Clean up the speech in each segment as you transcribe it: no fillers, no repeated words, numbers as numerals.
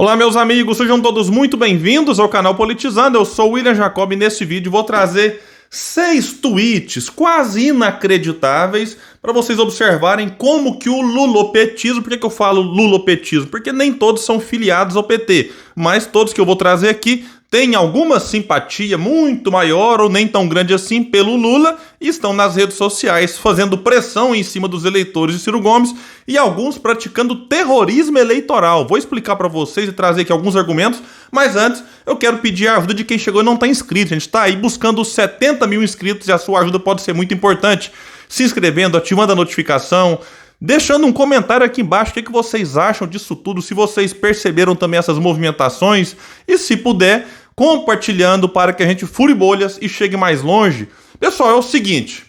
Olá, meus amigos, sejam todos muito bem-vindos ao canal Politizando. Eu sou o William Jacob e nesse vídeo vou trazer 6 tweets quase inacreditáveis para vocês observarem como que o lulopetismo, por que eu falo lulopetismo? Porque nem todos são filiados ao PT, mas todos que eu vou trazer aqui têm alguma simpatia muito maior ou nem tão grande assim pelo Lula e estão nas redes sociais fazendo pressão em cima dos eleitores de Ciro Gomes e alguns praticando terrorismo eleitoral. Vou explicar para vocês e trazer aqui alguns argumentos, mas antes eu quero pedir a ajuda de quem chegou e não está inscrito. A gente está aí buscando os 70 mil inscritos e a sua ajuda pode ser muito importante. Se inscrevendo, ativando a notificação, deixando um comentário aqui embaixo, o que vocês acham disso tudo, se vocês perceberam também essas movimentações e, se puder, compartilhando para que a gente fure bolhas e chegue mais longe. Pessoal, é o seguinte,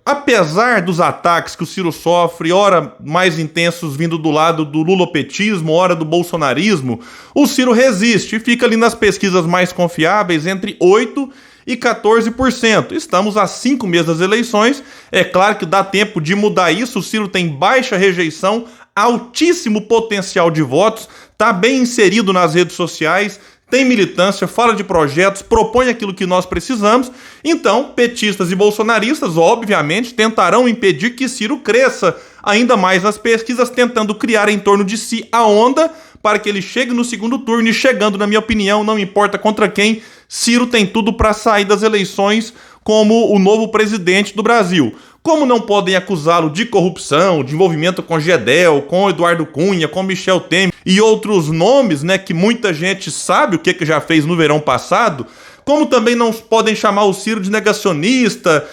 apesar dos ataques que o Ciro sofre, ora mais intensos vindo do lado do lulopetismo, ora do bolsonarismo, o Ciro resiste e fica ali nas pesquisas mais confiáveis entre 8% e 14%. Estamos a 5 meses das eleições, é claro que dá tempo de mudar isso, o Ciro tem baixa rejeição, altíssimo potencial de votos, está bem inserido nas redes sociais, tem militância, fala de projetos, propõe aquilo que nós precisamos. Então, petistas e bolsonaristas, obviamente, tentarão impedir que Ciro cresça ainda mais nas pesquisas, tentando criar em torno de si a onda para que ele chegue no segundo turno e chegando, na minha opinião, não importa contra quem, Ciro tem tudo para sair das eleições como o novo presidente do Brasil. Como não podem acusá-lo de corrupção, de envolvimento com Gedel, com Eduardo Cunha, com Michel Temer e outros nomes, que muita gente sabe o que já fez no verão passado, como também não podem chamar o Ciro de negacionista,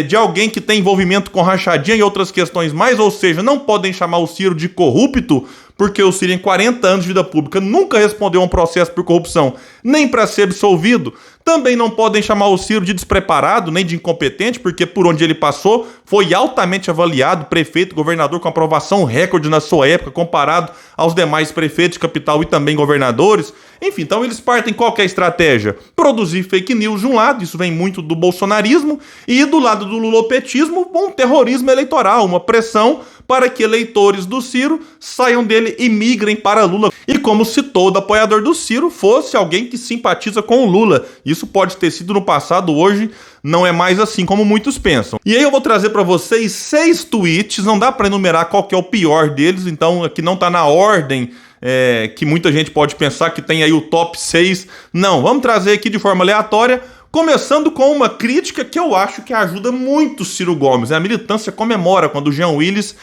de alguém que tem envolvimento com rachadinha e outras questões mais, ou seja, não podem chamar o Ciro de corrupto, porque o Ciro em 40 anos de vida pública nunca respondeu a um processo por corrupção, nem para ser absolvido. Também não podem chamar o Ciro de despreparado, nem de incompetente, porque por onde ele passou foi altamente avaliado, prefeito, governador com aprovação recorde na sua época, comparado aos demais prefeitos de capital e também governadores. Enfim, então eles partem qualquer estratégia. Produzir fake news de um lado, isso vem muito do bolsonarismo, e do lado do lulopetismo, um terrorismo eleitoral, uma pressão para que eleitores do Ciro saiam dele e migrem para Lula. E como se todo apoiador do Ciro fosse alguém que simpatiza com o Lula. Isso pode ter sido no passado, hoje não é mais assim como muitos pensam. E aí eu vou trazer para vocês 6 tweets, não dá para enumerar qual que é o pior deles, então aqui não está na ordem que muita gente pode pensar que tem aí o top 6. Não, vamos trazer aqui de forma aleatória, começando com uma crítica que eu acho que ajuda muito Ciro Gomes. A militância comemora quando o Jean Willis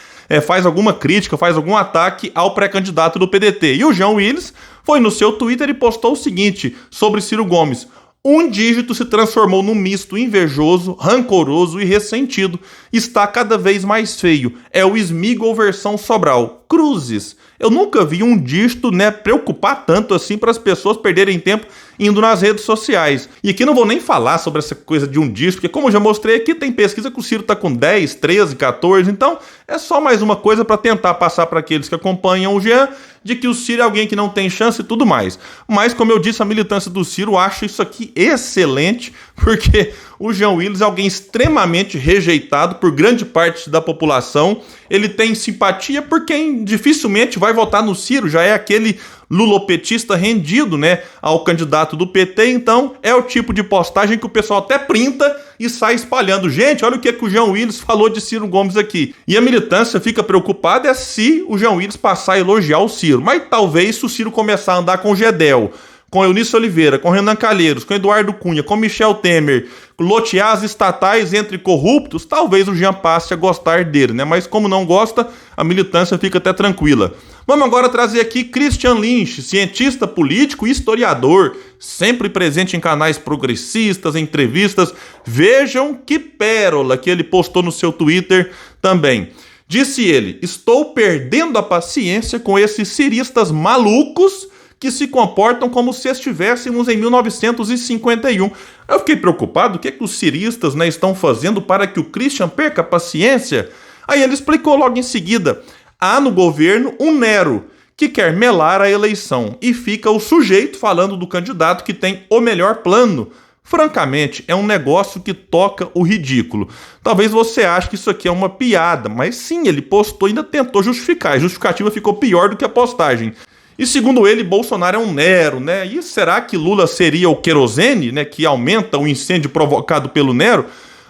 faz alguma crítica, faz algum ataque ao pré-candidato do PDT. E o Jean Willis foi no seu Twitter e postou o seguinte sobre Ciro Gomes: um dígito se transformou num misto invejoso, rancoroso e ressentido. Está cada vez mais feio. É o Smigol versão Sobral. Cruzes. Eu nunca vi um dígito preocupar tanto assim para as pessoas perderem tempo indo nas redes sociais. E aqui não vou nem falar sobre essa coisa de um dígito, porque como eu já mostrei aqui, tem pesquisa que o Ciro está com 10, 13, 14, então é só mais uma coisa para tentar passar para aqueles que acompanham o Jean de que o Ciro é alguém que não tem chance e tudo mais. Mas, como eu disse, a militância do Ciro acha isso aqui excelente, porque o Jean Willis é alguém extremamente rejeitado por grande parte da população. Ele tem simpatia por quem dificilmente vai votar no Ciro, já é aquele lulopetista rendido, ao candidato do PT, então é o tipo de postagem que o pessoal até printa e sai espalhando. Gente, olha o que o Jean Willis falou de Ciro Gomes aqui. E a militância fica preocupada se o Jean Willis passar a elogiar o Ciro, mas talvez se o Ciro começar a andar com Gedel, com Eunice Oliveira, com Renan Calheiros, com Eduardo Cunha, com Michel Temer, lotear as estatais entre corruptos, talvez o Jean passe a gostar dele, Mas como não gosta, a militância fica até tranquila. Vamos agora trazer aqui Christian Lynch, cientista político e historiador, sempre presente em canais progressistas, em entrevistas. Vejam que pérola que ele postou no seu Twitter também. Disse ele: estou perdendo a paciência com esses ciristas malucos que se comportam como se estivéssemos em 1951. Eu fiquei preocupado, o que os ciristas estão fazendo para que o Christian perca a paciência? Aí ele explicou logo em seguida: há no governo um Nero que quer melar a eleição e fica o sujeito falando do candidato que tem o melhor plano. Francamente, é um negócio que toca o ridículo. Talvez você ache que isso aqui é uma piada, mas sim, ele postou e ainda tentou justificar. A justificativa ficou pior do que a postagem. E segundo ele, Bolsonaro é um Nero, né? E será que Lula seria o querosene, né, que aumenta o incêndio provocado pelo Nero?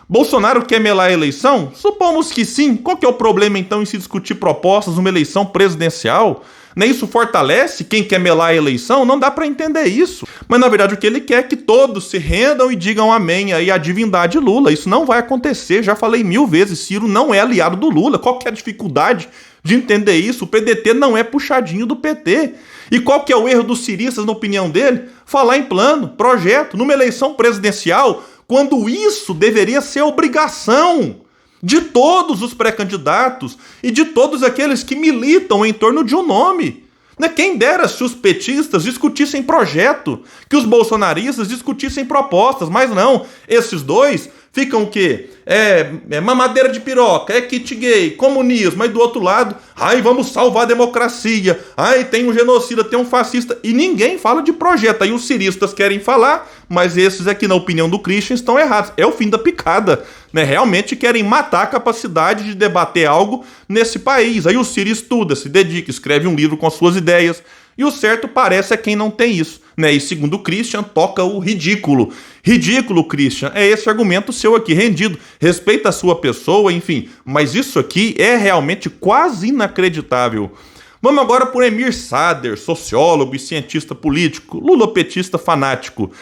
Bolsonaro quer melar a eleição? Supomos que sim. Qual que é o problema, então, em se discutir propostas numa eleição presidencial? Isso fortalece quem quer melar a eleição? Não dá para entender isso. Mas, na verdade, o que ele quer é que todos se rendam e digam amém aí à divindade Lula. Isso não vai acontecer. Já falei 1000 vezes, Ciro não é aliado do Lula. Qual que é a dificuldade de entender isso? O PDT não é puxadinho do PT. E qual que é o erro dos ciristas, na opinião dele? Falar em plano, projeto, numa eleição presidencial, quando isso deveria ser obrigação de todos os pré-candidatos e de todos aqueles que militam em torno de um nome. Quem dera se os petistas discutissem projeto, que os bolsonaristas discutissem propostas, mas não, esses dois ficam o quê? Mamadeira de piroca, kit gay, comunismo, mas do outro lado, vamos salvar a democracia, tem um genocida, tem um fascista, e ninguém fala de projeto. Aí os ciristas querem falar, mas esses aqui, na opinião do Christian, estão errados. É o fim da picada, Realmente querem matar a capacidade de debater algo nesse país. Aí o Ciro estuda, se dedica, escreve um livro com suas ideias, e o certo parece é quem não tem isso, E segundo o Christian, toca o ridículo. Ridículo, Christian, é esse argumento seu aqui, rendido. Respeita a sua pessoa, enfim. Mas isso aqui é realmente quase inacreditável. Vamos agora por Emir Sader, sociólogo e cientista político, lulopetista fanático.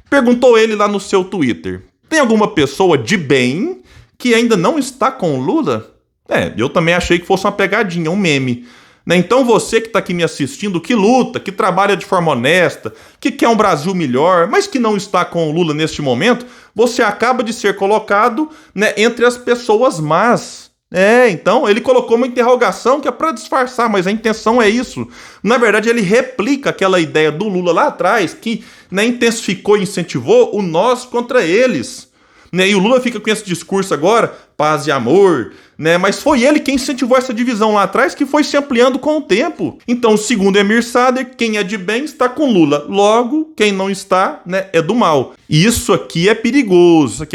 Perguntou ele lá no seu Twitter: tem alguma pessoa de bem que ainda não está com o Lula? Eu também achei que fosse uma pegadinha, um meme. Então você que está aqui me assistindo, que luta, que trabalha de forma honesta, que quer um Brasil melhor, mas que não está com o Lula neste momento, você acaba de ser colocado entre as pessoas más. Então ele colocou uma interrogação que é para disfarçar, mas a intenção é isso. Na verdade, ele replica aquela ideia do Lula lá atrás, que intensificou e incentivou o nós contra eles. E o Lula fica com esse discurso agora, paz e amor, mas foi ele quem incentivou essa divisão lá atrás, que foi se ampliando com o tempo. Então, segundo Emir Sader, quem é de bem está com Lula. Logo, quem não está, é do mal. E isso aqui é perigoso,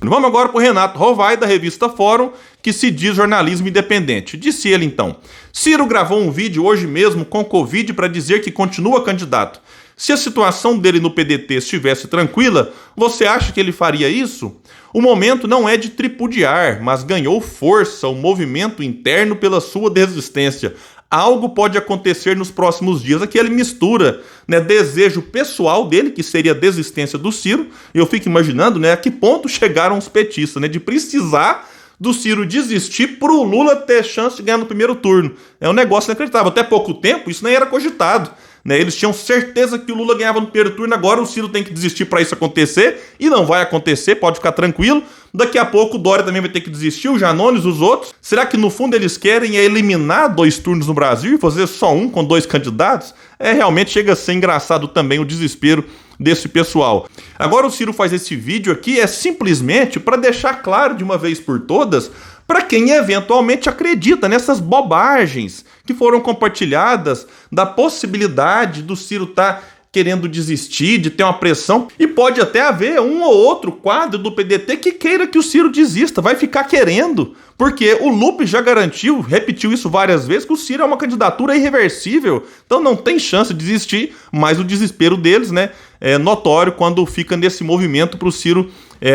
Vamos agora para o Renato Rovai, da revista Fórum, que se diz jornalismo independente. Disse ele então: Ciro gravou um vídeo hoje mesmo com Covid para dizer que continua candidato. Se a situação dele no PDT estivesse tranquila, você acha que ele faria isso? O momento não é de tripudiar, mas ganhou força o movimento interno pela sua desistência. Algo pode acontecer nos próximos dias. Aqui ele mistura desejo pessoal dele, que seria a desistência do Ciro, e eu fico imaginando a que ponto chegaram os petistas, de precisar do Ciro desistir para o Lula ter chance de ganhar no primeiro turno. É um negócio inacreditável. Até pouco tempo isso nem era cogitado. Eles tinham certeza que o Lula ganhava no primeiro turno, agora o Ciro tem que desistir para isso acontecer, e não vai acontecer, pode ficar tranquilo. Daqui a pouco o Dória também vai ter que desistir, o Janones, os outros. Será que no fundo eles querem eliminar 2 turnos no Brasil e fazer só um com 2 candidatos? Realmente chega a ser engraçado também o desespero desse pessoal. Agora o Ciro faz esse vídeo aqui simplesmente para deixar claro de uma vez por todas para quem eventualmente acredita nessas bobagens que foram compartilhadas da possibilidade do Ciro estar querendo desistir, de ter uma pressão, e pode até haver um ou outro quadro do PDT que queira que o Ciro desista, vai ficar querendo, porque o Lupe já garantiu, repetiu isso várias vezes, que o Ciro é uma candidatura irreversível, então não tem chance de desistir, mas o desespero deles é notório quando fica nesse movimento para o Ciro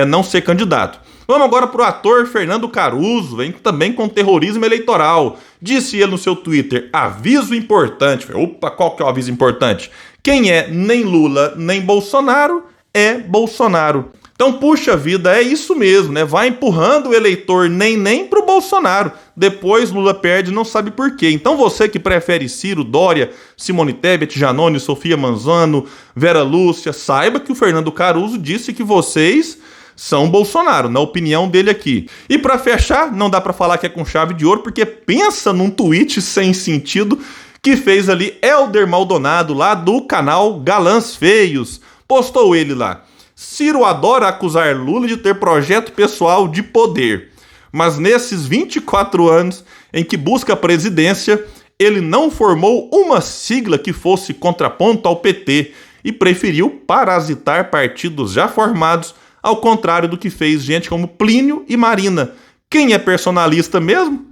não ser candidato. Vamos agora para o ator Fernando Caruso, vem também com terrorismo eleitoral. Disse ele no seu Twitter: aviso importante. Opa, qual que é o aviso importante? Quem é nem Lula nem Bolsonaro é Bolsonaro. Então, puxa vida, é isso mesmo, Vai empurrando o eleitor nem pro Bolsonaro. Depois Lula perde e não sabe por quê. Então você que prefere Ciro, Dória, Simone Tebet, Janones, Sofia Manzano, Vera Lúcia, saiba que o Fernando Caruso disse que vocês são Bolsonaro, na opinião dele aqui. E para fechar, não dá para falar que é com chave de ouro, porque pensa num tweet sem sentido que fez ali Helder Maldonado, lá do canal Galãs Feios. Postou ele lá: Ciro adora acusar Lula de ter projeto pessoal de poder, mas nesses 24 anos em que busca a presidência, ele não formou uma sigla que fosse contraponto ao PT e preferiu parasitar partidos já formados, ao contrário do que fez gente como Plínio e Marina. Quem é personalista mesmo?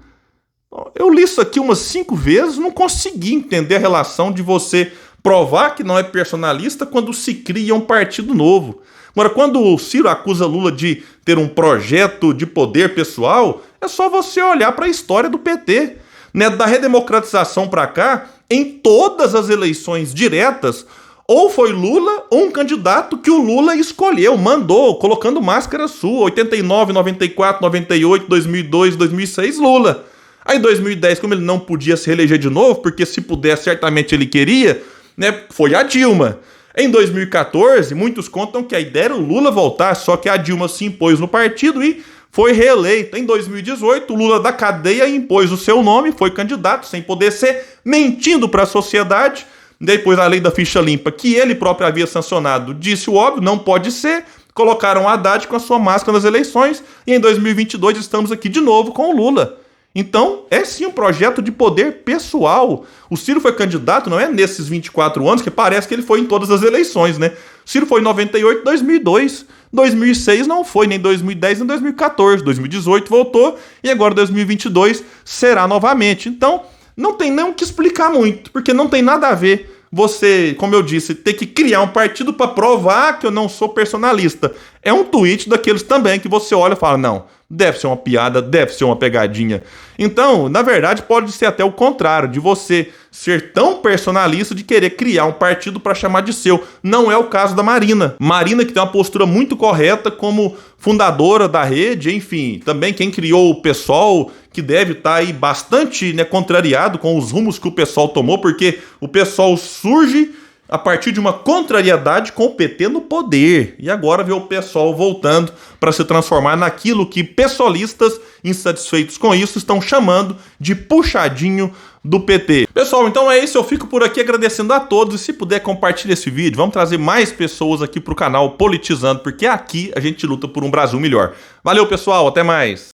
Eu li isso aqui umas 5 vezes, não consegui entender a relação de você provar que não é personalista quando se cria um partido novo. Agora, quando o Ciro acusa Lula de ter um projeto de poder pessoal, é só você olhar para a história do PT. Né? Da redemocratização para cá, em todas as eleições diretas, ou foi Lula ou um candidato que o Lula escolheu, mandou, colocando máscara sua, 89, 94, 98, 2002, 2006, Lula. Aí em 2010, como ele não podia se reeleger de novo, porque se pudesse certamente ele queria, né, foi a Dilma. Em 2014, muitos contam que a ideia era o Lula voltar, só que a Dilma se impôs no partido e foi reeleita. Em 2018, o Lula da cadeia impôs o seu nome, foi candidato, sem poder ser, mentindo para a sociedade. Depois a lei da ficha limpa, que ele próprio havia sancionado, disse o óbvio, não pode ser. Colocaram a Haddad com a sua máscara nas eleições e em 2022 estamos aqui de novo com o Lula. Então, é sim um projeto de poder pessoal. O Ciro foi candidato, não é nesses 24 anos, que parece que ele foi em todas as eleições, né? O Ciro foi em 98, 2002, 2006 não foi, nem 2010, nem 2014. 2018 voltou e agora 2022 será novamente. Então, não tem nem o que explicar muito, porque não tem nada a ver você, como eu disse, ter que criar um partido para provar que eu não sou personalista. É um tweet daqueles também que você olha e fala, não, deve ser uma piada, deve ser uma pegadinha. Então, na verdade, pode ser até o contrário, de você ser tão personalista de querer criar um partido para chamar de seu. Não é o caso da Marina. Marina que tem uma postura muito correta como fundadora da rede, enfim, também quem criou o PSOL, que deve estar aí bastante, né, contrariado com os rumos que o PSOL tomou, porque o PSOL surge a partir de uma contrariedade com o PT no poder. E agora vê o PSOL voltando para se transformar naquilo que pessoalistas insatisfeitos com isso estão chamando de puxadinho do PT. Pessoal, então é isso. Eu fico por aqui agradecendo a todos. E se puder, compartilhe esse vídeo. Vamos trazer mais pessoas aqui para o canal Politizando, porque aqui a gente luta por um Brasil melhor. Valeu, pessoal. Até mais.